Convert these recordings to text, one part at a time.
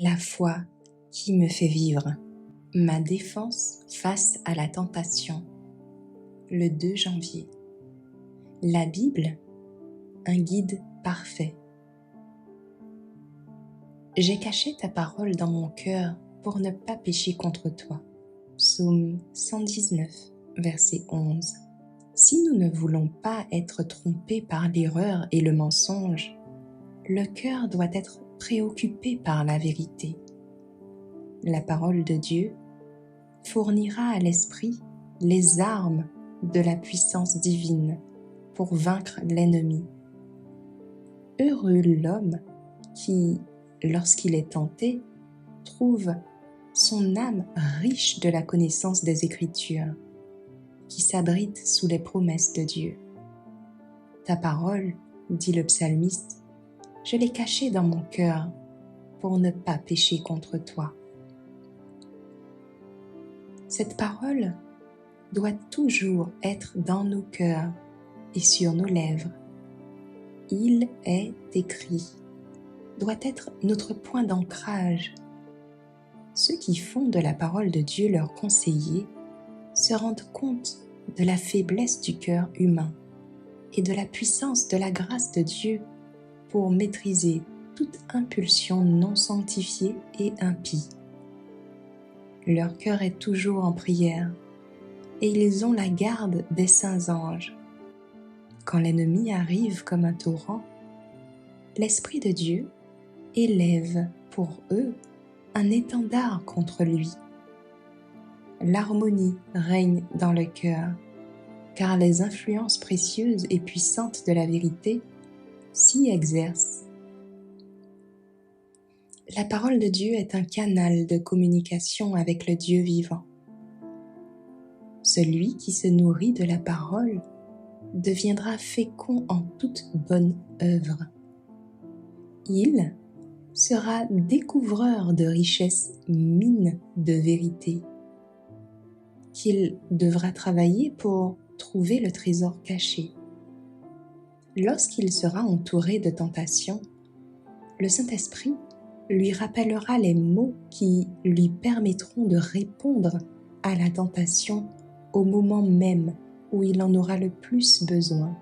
La foi qui me fait vivre. Ma défense face à la tentation. Le 2 janvier. La Bible, un guide parfait. J'ai caché ta parole dans mon cœur pour ne pas pécher contre toi. Psaume 119, verset 11. Si nous ne voulons pas être trompés par l'erreur et le mensonge, le cœur doit être préoccupé par la vérité. La parole de Dieu fournira à l'esprit les armes de la puissance divine pour vaincre l'ennemi. Heureux l'homme qui, lorsqu'il est tenté, trouve son âme riche de la connaissance des Écritures, qui s'abrite sous les promesses de Dieu. Ta parole, dit le psalmiste, je l'ai cachée dans mon cœur pour ne pas pécher contre toi. Cette parole doit toujours être dans nos cœurs et sur nos lèvres. Il est écrit doit être notre point d'ancrage. Ceux qui font de la parole de Dieu leur conseiller se rendent compte de la faiblesse du cœur humain et de la puissance de la grâce de Dieu pour maîtriser toute impulsion non sanctifiée et impie. Leur cœur est toujours en prière et ils ont la garde des saints anges. Quand l'ennemi arrive comme un torrent, l'Esprit de Dieu élève pour eux un étendard contre lui. L'harmonie règne dans le cœur, car les influences précieuses et puissantes de la vérité s'y exercent. La parole de Dieu est un canal de communication avec le Dieu vivant. Celui qui se nourrit de la parole deviendra fécond en toute bonne œuvre. Il sera découvreur de richesses mines de vérité, qu'il devra travailler pour trouver le trésor caché. Lorsqu'il sera entouré de tentations, le Saint-Esprit lui rappellera les mots qui lui permettront de répondre à la tentation au moment même où il en aura le plus besoin,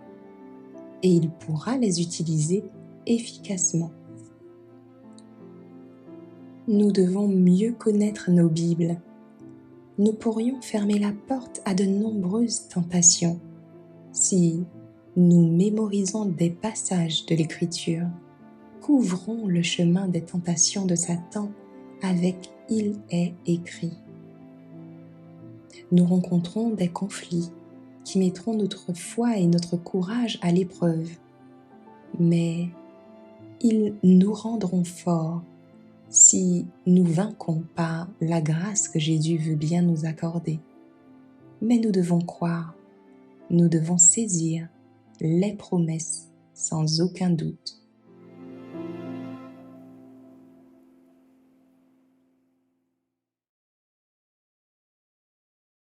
et il pourra les utiliser efficacement. Nous devons mieux connaître nos Bibles. Nous pourrions fermer la porte à de nombreuses tentations si nous mémorisons des passages de l'Écriture. Couvrons le chemin des tentations de Satan avec « Il est écrit ». Nous rencontrons des conflits qui mettront notre foi et notre courage à l'épreuve, mais ils nous rendront forts si nous vainquons par la grâce que Jésus veut bien nous accorder. Mais nous devons croire, nous devons saisir les promesses sans aucun doute.